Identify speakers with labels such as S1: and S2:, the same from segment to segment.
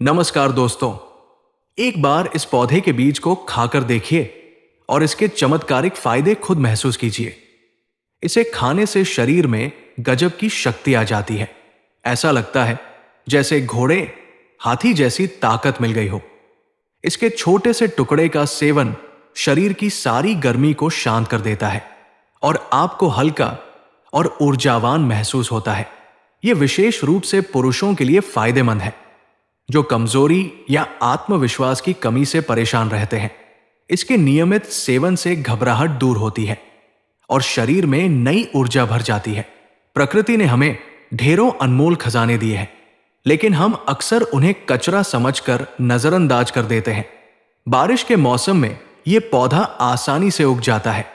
S1: नमस्कार दोस्तों। एक बार इस पौधे के बीज को खाकर देखिए और इसके चमत्कारिक फायदे खुद महसूस कीजिए। इसे खाने से शरीर में गजब की शक्ति आ जाती है। ऐसा लगता है जैसे घोड़े हाथी जैसी ताकत मिल गई हो। इसके छोटे से टुकड़े का सेवन शरीर की सारी गर्मी को शांत कर देता है और आपको हल्का और ऊर्जावान महसूस होता है। यह विशेष रूप से पुरुषों के लिए फायदेमंद है जो कमजोरी या आत्मविश्वास की कमी से परेशान रहते हैं। इसके नियमित सेवन से घबराहट दूर होती है और शरीर में नई ऊर्जा भर जाती है। प्रकृति ने हमें ढेरों अनमोल खजाने दिए हैं, लेकिन हम अक्सर उन्हें कचरा समझकर नजरअंदाज कर देते हैं। बारिश के मौसम में यह पौधा आसानी से उग जाता है।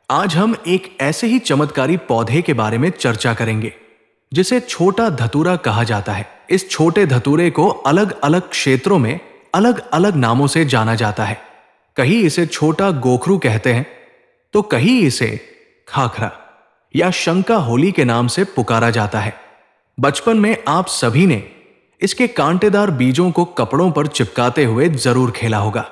S1: आज हम एक ऐसे ही चमत्कारी पौधे के बारे में चर्चा करेंगे जिसे छोटा धतूरा कहा जाता है। इस छोटे धतूरे को अलग अलग क्षेत्रों में अलग अलग नामों से जाना जाता है। कहीं इसे छोटा गोखरू कहते हैं तो कहीं इसे खाखरा या शंका होली के नाम से पुकारा जाता है। बचपन में आप सभी ने इसके कांटेदार बीजों को कपड़ों पर चिपकाते हुए जरूर खेला होगा।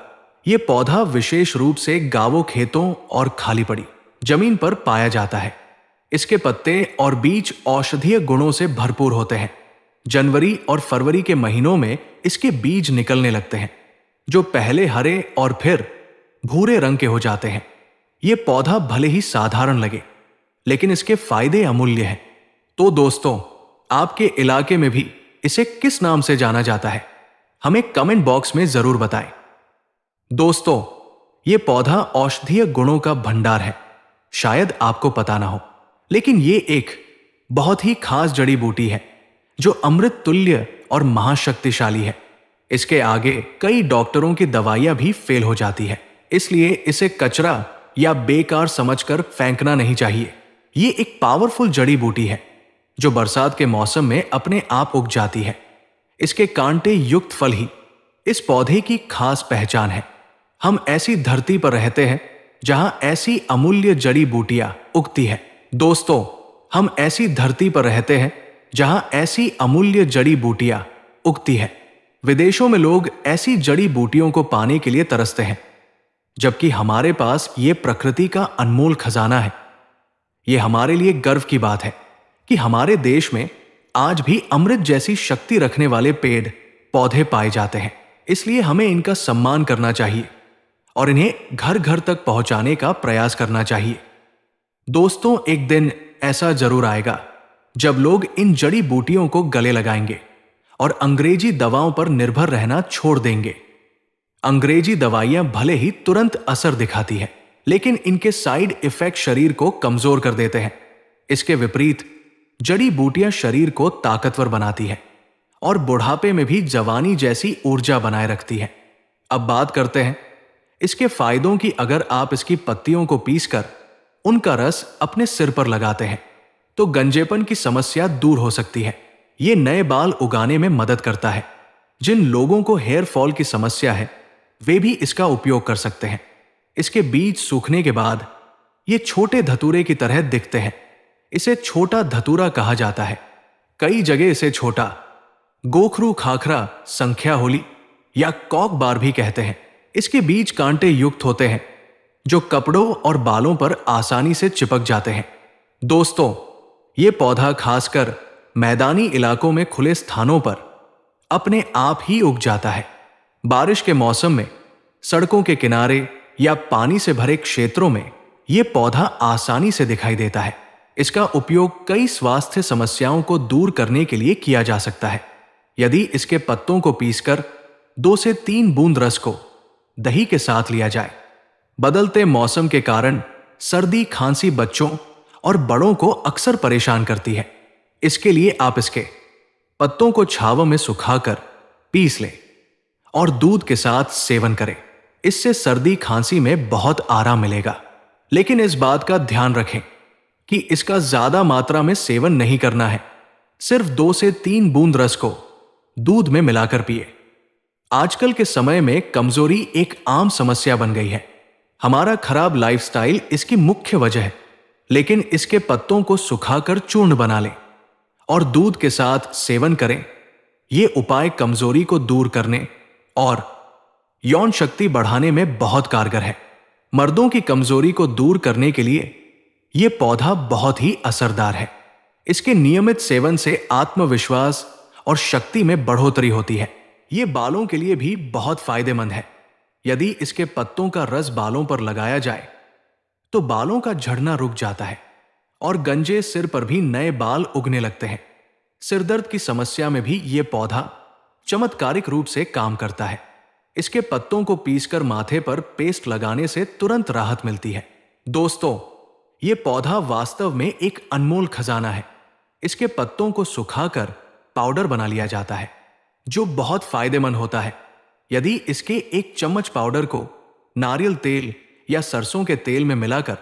S1: यह पौधा विशेष रूप से गांवों, खेतों और खाली पड़ी जमीन पर पाया जाता है। इसके पत्ते और बीज औषधीय गुणों से भरपूर होते हैं। जनवरी और फरवरी के महीनों में इसके बीज निकलने लगते हैं जो पहले हरे और फिर भूरे रंग के हो जाते हैं। यह पौधा भले ही साधारण लगे, लेकिन इसके फायदे अमूल्य हैं। तो दोस्तों, आपके इलाके में भी इसे किस नाम से जाना जाता है, हमें कमेंट बॉक्स में जरूर बताएं। दोस्तों, यह पौधा औषधीय गुणों का भंडार है। शायद आपको पता ना हो, लेकिन यह एक बहुत ही खास जड़ी बूटी है जो अमृत तुल्य और महाशक्तिशाली है। इसके आगे कई डॉक्टरों की दवाइयां भी फेल हो जाती है, इसलिए इसे कचरा या बेकार समझकर फेंकना नहीं चाहिए। ये एक पावरफुल जड़ी बूटी है जो बरसात के मौसम में अपने आप उग जाती है। इसके कांटे युक्त फल ही इस पौधे की खास पहचान है। हम ऐसी धरती पर रहते हैं जहां ऐसी अमूल्य जड़ी बूटियां उगती है। दोस्तों, हम ऐसी धरती पर रहते हैं जहां ऐसी अमूल्य जड़ी बूटियां उगती है। विदेशों में लोग ऐसी जड़ी बूटियों को पाने के लिए तरसते हैं, जबकि हमारे पास ये प्रकृति का अनमोल खजाना है। ये हमारे लिए गर्व की बात है कि हमारे देश में आज भी अमृत जैसी शक्ति रखने वाले पेड़ पौधे पाए जाते हैं। इसलिए हमें इनका सम्मान करना चाहिए और इन्हें घर घर तक पहुंचाने का प्रयास करना चाहिए। दोस्तों, एक दिन ऐसा जरूर आएगा जब लोग इन जड़ी बूटियों को गले लगाएंगे और अंग्रेजी दवाओं पर निर्भर रहना छोड़ देंगे। अंग्रेजी दवाइयां भले ही तुरंत असर दिखाती है, लेकिन इनके साइड इफेक्ट शरीर को कमजोर कर देते हैं। इसके विपरीत जड़ी बूटियां शरीर को ताकतवर बनाती है और बुढ़ापे में भी जवानी जैसी ऊर्जा बनाए रखती है। अब बात करते हैं इसके फायदों की। अगर आप इसकी पत्तियों को पीसकर उनका रस अपने सिर पर लगाते हैं तो गंजेपन की समस्या दूर हो सकती है। यह नए बाल उगाने में मदद करता है। जिन लोगों को हेयर फॉल की समस्या है वे भी इसका उपयोग कर सकते हैं। इसके बीज सूखने के बाद ये छोटे धतूरे की तरह दिखते हैं। इसे छोटा धतूरा कहा जाता है। कई जगह इसे छोटा गोखरू, खाखरा, संख्या होली या कॉक बार भी कहते हैं। इसके बीज कांटे युक्त होते हैं जो कपड़ों और बालों पर आसानी से चिपक जाते हैं। दोस्तों, ये पौधा खासकर मैदानी इलाकों में खुले स्थानों पर अपने आप ही उग जाता है। बारिश के मौसम में सड़कों के किनारे या पानी से भरे क्षेत्रों में यह पौधा आसानी से दिखाई देता है। इसका उपयोग कई स्वास्थ्य समस्याओं को दूर करने के लिए किया जा सकता है। यदि इसके पत्तों को पीसकर 2 से 3 बूंद रस को दही के साथ लिया जाए। बदलते मौसम के कारण सर्दी, खांसी बच्चों और बड़ों को अक्सर परेशान करती है। इसके लिए आप इसके पत्तों को छांव में सुखाकर पीस लें और दूध के साथ सेवन करें। इससे सर्दी खांसी में बहुत आराम मिलेगा। लेकिन इस बात का ध्यान रखें कि इसका ज्यादा मात्रा में सेवन नहीं करना है। सिर्फ 2 से 3 बूंद रस को दूध में मिलाकर पिए। आजकल के समय में कमजोरी एक आम समस्या बन गई है। हमारा खराब लाइफस्टाइल इसकी मुख्य वजह है। लेकिन इसके पत्तों को सुखाकर चूर्ण बना लें और दूध के साथ सेवन करें ये उपाय कमजोरी को दूर करने और यौन शक्ति बढ़ाने में बहुत कारगर है। मर्दों की कमजोरी को दूर करने के लिए यह पौधा बहुत ही असरदार है। इसके नियमित सेवन से आत्मविश्वास और शक्ति में बढ़ोतरी होती है। यह बालों के लिए भी बहुत फायदेमंद है। यदि इसके पत्तों का रस बालों पर लगाया जाए तो बालों का झड़ना रुक जाता है और गंजे सिर पर भी नए बाल उगने लगते हैं। सिरदर्द की समस्या में भी यह पौधा चमत्कारिक रूप से काम करता है। इसके पत्तों को पीसकर माथे पर पेस्ट लगाने से तुरंत राहत मिलती है। दोस्तों, यह पौधा वास्तव में एक अनमोल खजाना है। इसके पत्तों को सुखाकर पाउडर बना लिया जाता है, जो बहुत फायदेमंद होता है। यदि इसके एक चम्मच पाउडर को नारियल तेल या सरसों के तेल में मिलाकर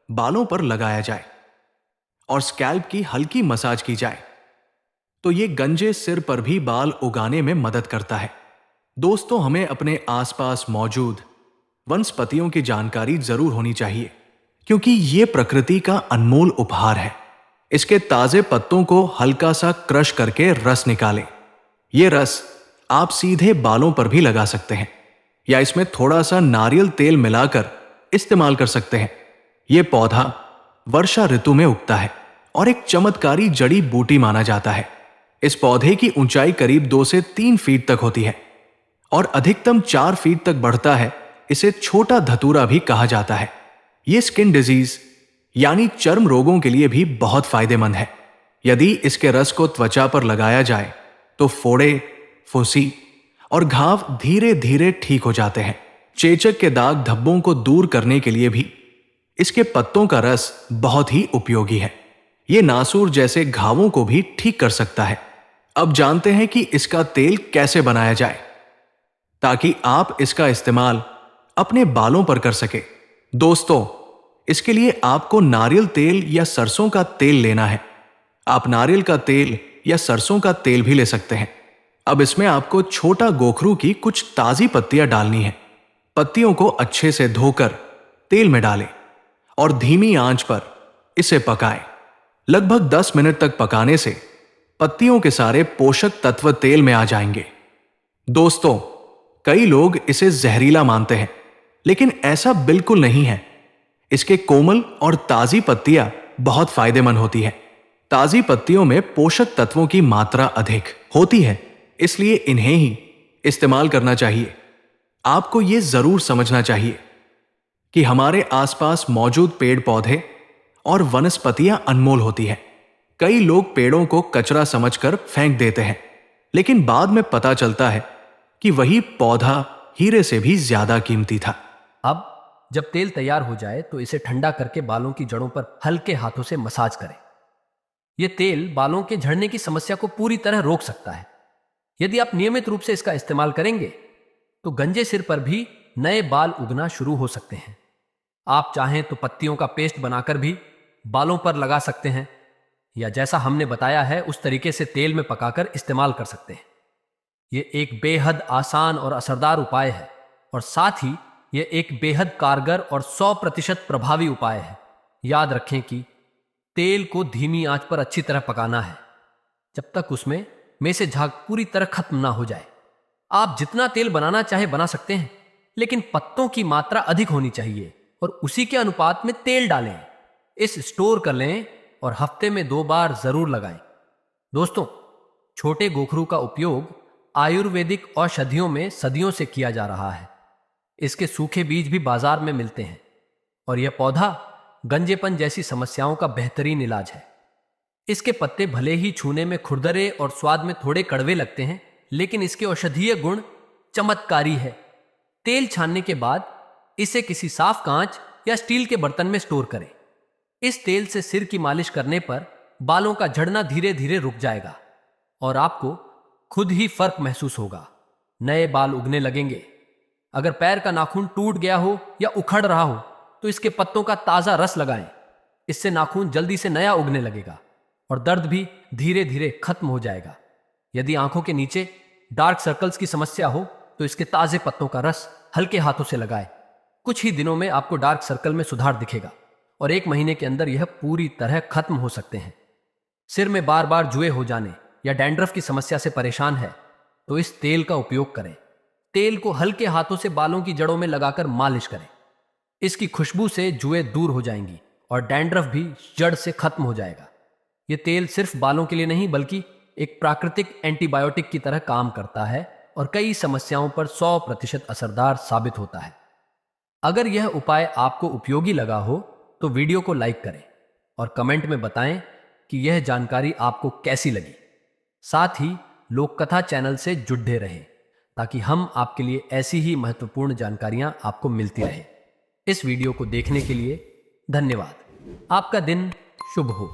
S1: बालों पर लगाया जाए और स्कैल्प की हल्की मसाज की जाए तो यह गंजे सिर पर भी बाल उगाने में मदद करता है। दोस्तों, हमें अपने आसपास मौजूद वनस्पतियों की जानकारी जरूर होनी चाहिए, क्योंकि यह प्रकृति का अनमोल उपहार है। इसके ताजे पत्तों को हल्का सा क्रश करके रस निकालें। यह रस आप सीधे बालों पर भी लगा सकते हैं या इसमें थोड़ा सा नारियल तेल मिलाकर इस्तेमाल कर सकते हैं। यह पौधा वर्षा ऋतु में उगता है और एक चमत्कारी जड़ी बूटी माना जाता है। इस पौधे की ऊंचाई करीब 2 से 3 फीट तक होती है और अधिकतम 4 फीट तक बढ़ता है। इसे छोटा धतूरा भी कहा जाता है। यह स्किन डिजीज यानी चर्म रोगों के लिए भी बहुत फायदेमंद है। यदि इसके रस को त्वचा पर लगाया जाए तो फोड़े, फुंसी और घाव धीरे धीरे ठीक हो जाते हैं। चेचक के दाग धब्बों को दूर करने के लिए भी इसके पत्तों का रस बहुत ही उपयोगी है। यह नासूर जैसे घावों को भी ठीक कर सकता है। अब जानते हैं कि इसका तेल कैसे बनाया जाए ताकि आप इसका इस्तेमाल अपने बालों पर कर सके। दोस्तों, इसके लिए आपको नारियल तेल या सरसों का तेल लेना है। आप नारियल का तेल या सरसों का तेल भी ले सकते हैं। अब इसमें आपको छोटा गोखरू की कुछ ताजी पत्तियां डालनी है। पत्तियों को अच्छे से धोकर तेल में डालें और धीमी आंच पर इसे पकाएं। लगभग 10 मिनट तक पकाने से पत्तियों के सारे पोषक तत्व तेल में आ जाएंगे। दोस्तों, कई लोग इसे जहरीला मानते हैं, लेकिन ऐसा बिल्कुल नहीं है। इसके कोमल और ताजी पत्तियां बहुत फायदेमंद होती है। ताजी पत्तियों में पोषक तत्वों की मात्रा अधिक होती है, इसलिए इन्हें ही इस्तेमाल करना चाहिए। आपको यह जरूर समझना चाहिए कि हमारे आसपास मौजूद पेड़ पौधे और वनस्पतियां अनमोल होती है। कई लोग पेड़ों को कचरा समझकर फेंक देते हैं, लेकिन बाद में पता चलता है कि वही पौधा हीरे से भी ज्यादा कीमती था।
S2: अब जब तेल तैयार हो जाए तो इसे ठंडा करके बालों की जड़ों पर हल्के हाथों से मसाज करें। यह तेल बालों के झड़ने की समस्या को पूरी तरह रोक सकता है। यदि आप नियमित रूप से इसका इस्तेमाल करेंगे तो गंजे सिर पर भी नए बाल उगना शुरू हो सकते हैं। आप चाहें तो पत्तियों का पेस्ट बनाकर भी बालों पर लगा सकते हैं, या जैसा हमने बताया है उस तरीके से तेल में पकाकर इस्तेमाल कर सकते हैं। यह एक बेहद आसान और असरदार उपाय है और साथ ही यह एक बेहद कारगर और 100% प्रभावी उपाय है। याद रखें कि तेल को धीमी आंच पर अच्छी तरह पकाना है, जब तक उसमें में से झाग पूरी तरह खत्म ना हो जाए। आप जितना तेल बनाना चाहे बना सकते हैं, लेकिन पत्तों की मात्रा अधिक होनी चाहिए और उसी के अनुपात में तेल डालें। इस स्टोर कर लें और हफ्ते में 2 बार जरूर लगाएं। दोस्तों, छोटे गोखरू का उपयोग आयुर्वेदिक औषधियों में सदियों से किया जा रहा है। इसके सूखे बीज भी बाजार में मिलते हैं और यह पौधा गंजेपन जैसी समस्याओं का बेहतरीन इलाज है। इसके पत्ते भले ही छूने में खुरदरे और स्वाद में थोड़े कड़वे लगते हैं, लेकिन इसके औषधीय गुण चमत्कारी है। तेल छानने के बाद इसे किसी साफ कांच या स्टील के बर्तन में स्टोर करें। इस तेल से सिर की मालिश करने पर बालों का झड़ना धीरे धीरे रुक जाएगा और आपको खुद ही फर्क महसूस होगा। नए बाल उगने लगेंगे। अगर पैर का नाखून टूट गया हो या उखड़ रहा हो तो इसके पत्तों का ताजा रस लगाएं। इससे नाखून जल्दी से नया उगने लगेगा और दर्द भी धीरे धीरे खत्म हो जाएगा। यदि आंखों के नीचे डार्क सर्कल्स की समस्या हो तो इसके ताजे पत्तों का रस हल्के हाथों से लगाएं। कुछ ही दिनों में आपको डार्क सर्कल में सुधार दिखेगा और 1 महीने के अंदर यह पूरी तरह खत्म हो सकते हैं। सिर में बार बार जुए हो जाने या डैंड्रफ की समस्या से परेशान है तो इस तेल का उपयोग करें। तेल को हल्के हाथों से बालों की जड़ों में लगाकर मालिश करें। इसकी खुशबू से जुएं दूर हो जाएंगी और डैंड्रफ भी जड़ से खत्म हो जाएगा। ये तेल सिर्फ बालों के लिए नहीं बल्कि एक प्राकृतिक एंटीबायोटिक की तरह काम करता है और कई समस्याओं पर 100% असरदार साबित होता है। अगर यह उपाय आपको उपयोगी लगा हो तो वीडियो को लाइक करें और कमेंट में बताएं कि यह जानकारी आपको कैसी लगी। साथ ही लोक कथा चैनल से जुड़े रहें ताकि हम आपके लिए ऐसी ही महत्वपूर्ण जानकारियां आपको मिलती रहे। इस वीडियो को देखने के लिए धन्यवाद। आपका दिन शुभ हो।